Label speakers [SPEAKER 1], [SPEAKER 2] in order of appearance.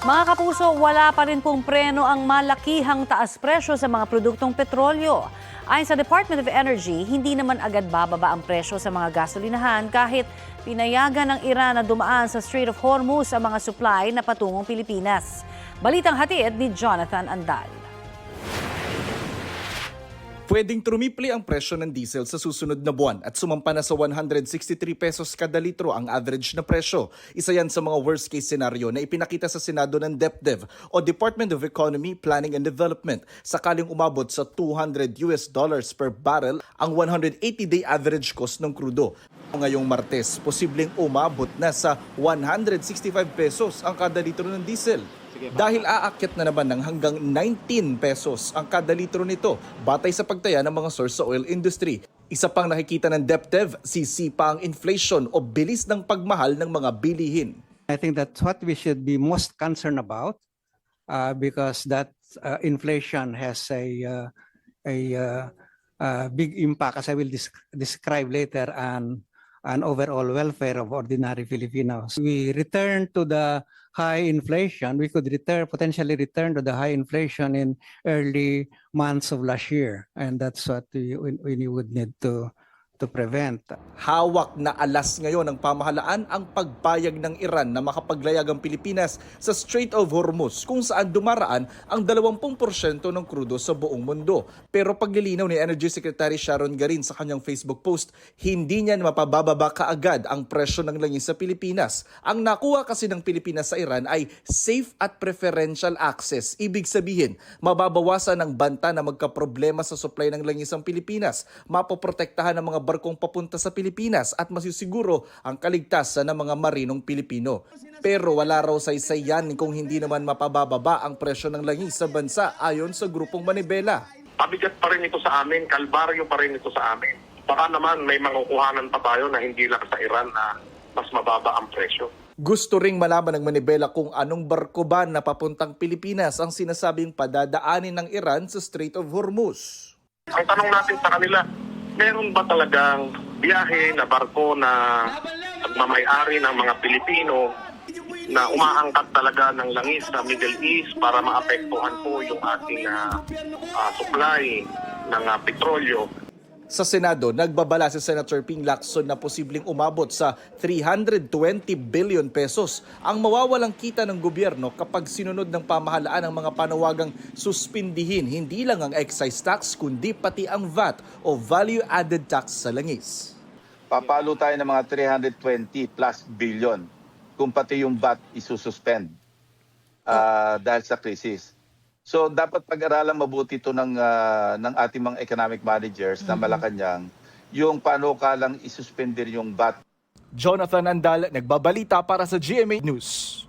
[SPEAKER 1] Mga kapuso, wala pa rin pong preno ang malakihang taas presyo sa mga produktong petrolyo. Ayon sa Department of Energy, hindi naman agad bababa ang presyo sa mga gasolinahan kahit pinayagan ng Iran na dumaan sa Strait of Hormuz ang mga supply na patungong Pilipinas. Balitang hatid ni Jonathan Andal.
[SPEAKER 2] Pwedeng trumipli ang presyo ng diesel sa susunod na buwan at sumampa na sa 163 pesos kada litro ang average na presyo. Isa yan sa mga worst case scenario na ipinakita sa Senado ng DepDev o Department of Economy, Planning and Development sakaling umabot sa $200 per barrel ang 180-day average cost ng krudo. Ngayong Martes, posibleng umabot na sa 165 pesos ang kada litro ng diesel. Dahil aakyat na naman ng hanggang 19 pesos ang kada litro nito batay sa pagtaya ng mga source sa oil industry. Isa pang nakikita ng DepDev, sisipa ang inflation o bilis ng pagmahal ng mga bilihin.
[SPEAKER 3] I think that's what we should be most concerned about because that inflation has a big impact, as I will describe later, on overall welfare of ordinary Filipinos. We return to the high inflation. We could potentially return to the high inflation in early months of last year, and that's what we would need to prevent.
[SPEAKER 2] Hawak na alas ngayon ng pamahalaan ang pagpayag ng Iran na makapaglayag ang Pilipinas sa Strait of Hormuz kung saan dumaraan ang 20% ng krudo sa buong mundo. Pero paglilinaw ni Energy Secretary Sharon Garin sa kanyang Facebook post, hindi niya mapabababa kaagad ang presyo ng langis sa Pilipinas. Ang nakuha kasi ng Pilipinas sa Iran ay safe at preferential access. Ibig sabihin, mababawasan ang banta na magkaproblema sa supply ng langis ang Pilipinas, mapoprotektahan ng mga barkong papunta sa Pilipinas at masisiguro ang kaligtasan ng mga marinong Pilipino. Pero wala raw saysay yan kung hindi naman mapabababa ang presyo ng langis sa bansa ayon sa grupong Manibela.
[SPEAKER 4] Pabigat pa rin ito sa amin, kalbaryo pa rin ito sa amin. Baka naman may makukuhanan pa tayo na hindi lang sa Iran na mas mababa ang presyo.
[SPEAKER 2] Gusto ring malaman ng Manibela kung anong barko ba na papuntang Pilipinas ang sinasabing padadaanin ng Iran sa Strait of Hormuz.
[SPEAKER 4] Ang tanong natin sa kanila, meron ba talagang biyahe na barko na nagmamay-ari ng mga Pilipino na umaangkat talaga ng langis sa Middle East para maapektuhan po yung ating supply ng petrolyo?
[SPEAKER 2] Sa Senado, nagbabala si Senator Ping Lacson na posibleng umabot sa 320 billion pesos ang mawawalang kita ng gobyerno kapag sinunod ng pamahalaan ang mga panawagang suspindihin hindi lang ang excise tax kundi pati ang VAT o Value Added Tax sa langis.
[SPEAKER 5] Papalo tayo ng mga 320 plus billion kung pati yung VAT isususpend dahil sa krisis. So dapat pag-aralan mabuti ito ng ating mga economic managers na Malacanang yung paano kalang isuspender yung VAT.
[SPEAKER 2] Jonathan Andal, nagbabalita para sa GMA News.